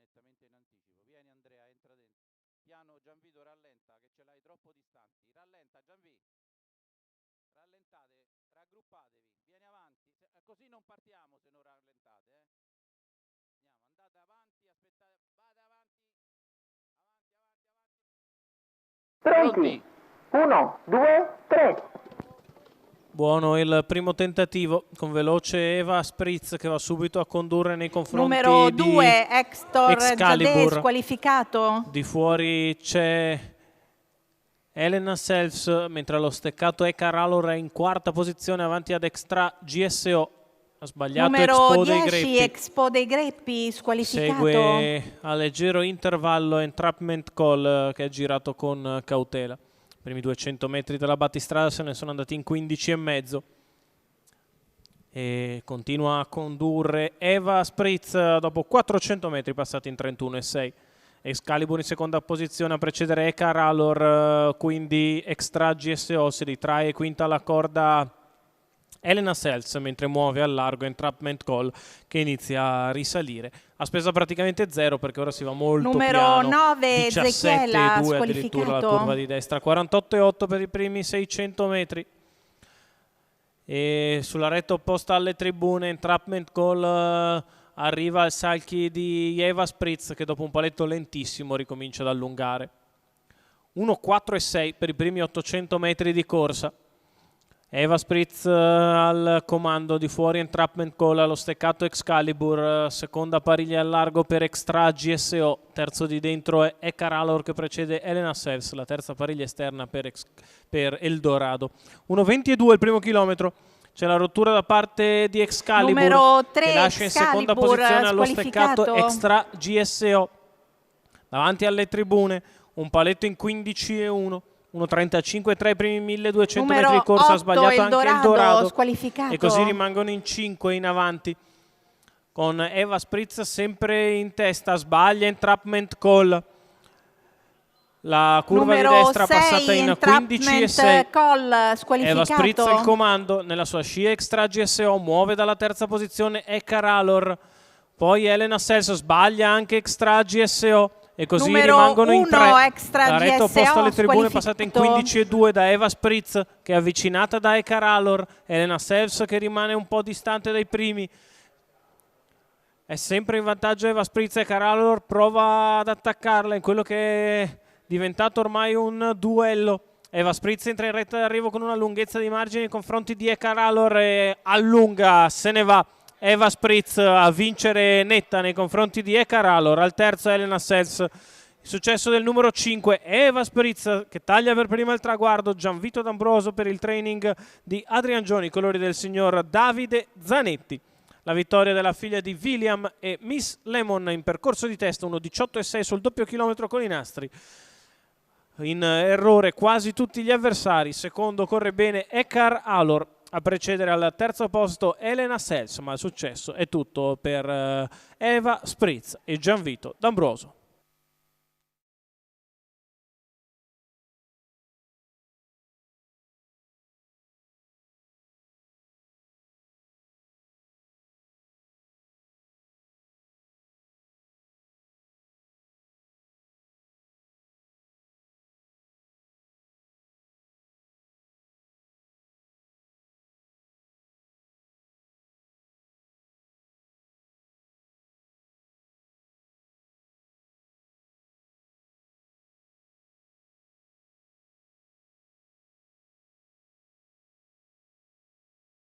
nettamente in anticipo. Vieni Andrea, entra dentro. Piano Gianvito, rallenta che ce l'hai troppo distanti. Rallenta Gianvi. Rallentate, raggruppatevi. Vieni avanti. Così non partiamo se non rallentate, Andiamo, andate avanti, aspettate, vada avanti. Pronti? 1, 2, 3. Buono il primo tentativo con veloce Eva Spritz che va subito a condurre nei confronti Numero di 2, Hector Excalibur. Jadé, squalificato. Di fuori c'è Elena Selfs, mentre allo steccato Eka Ralor è in quarta posizione avanti ad Extra GSO. Ha sbagliato Numero Expo dei 10, Greppi. Expo dei Greppi, squalificato. Segue a leggero intervallo Entrapment Call che è girato con cautela. I primi 200 metri della battistrada se ne sono andati in 15,5 e continua a condurre Eva Spritz dopo 400 metri passati in 31,6. Excalibur in seconda posizione a precedere Eka Ralor, quindi Extra GSO si ritrae quinta alla corda Elena Sells, mentre muove al largo Entrapment Call che inizia a risalire. Ha speso praticamente zero perché ora si va molto Numero piano. 9, Zechiela, 17,2 addirittura la curva di destra, 48,8 per i primi 600 metri. E sulla retta opposta alle tribune Entrapment Call arriva al salchi di Eva Spritz che dopo un paletto lentissimo ricomincia ad allungare. 1,4,6 per i primi 800 metri di corsa. Eva Spritz al comando, di fuori Entrapment Call, allo steccato Excalibur, seconda pariglia al largo per Extra GSO, terzo di dentro è Eka Ralor che precede Elena Sells, la terza pariglia esterna per Eldorado. 1,22 il primo chilometro, c'è la rottura da parte di Excalibur Numero 3, che lascia in seconda posizione allo steccato Extra GSO. Davanti alle tribune un paletto in 15,1. 1,35 tra i primi 1200 Numero metri di corsa, 8, ha sbagliato anche Eldorado squalificato. e così rimangono in 5 in avanti con Eva Spritz sempre in testa, sbaglia Entrapment Call, la curva Numero di destra 6, passata in 15,6. Call, squalificato. Eva Spritz al comando nella sua scia Extra GSO, muove dalla terza posizione Eka Ralor, poi Elena Sells, sbaglia anche Extra GSO e così Numero rimangono in 3. Extra La retta GSO, opposta alle tribune passata in 15,2 da Eva Spritz che è avvicinata da Eka Ralor. Elena Sells che rimane un po' distante dai primi. È sempre in vantaggio Eva Spritz. Eka Ralor prova ad attaccarla in quello che è diventato ormai un duello. Eva Spritz entra in retta d'arrivo con una lunghezza di margine nei confronti di Eka Ralor e allunga, se ne va Eva Spritz a vincere netta nei confronti di Eka Ralor. Al terzo Elena Sells. Il successo del numero 5 Eva Spritz che taglia per prima il traguardo. Gianvito D'Ambroso per il training di Adrian Gioni, colori del signor Davide Zanetti. La vittoria della figlia di William e Miss Lemon in percorso di testa, 1,18,6 sul doppio chilometro con i nastri. In errore quasi tutti gli avversari. Secondo corre bene Eka Ralor, a precedere al terzo posto Elena Sells, ma il successo è tutto per Eva Spritz e Gianvito D'Ambroso.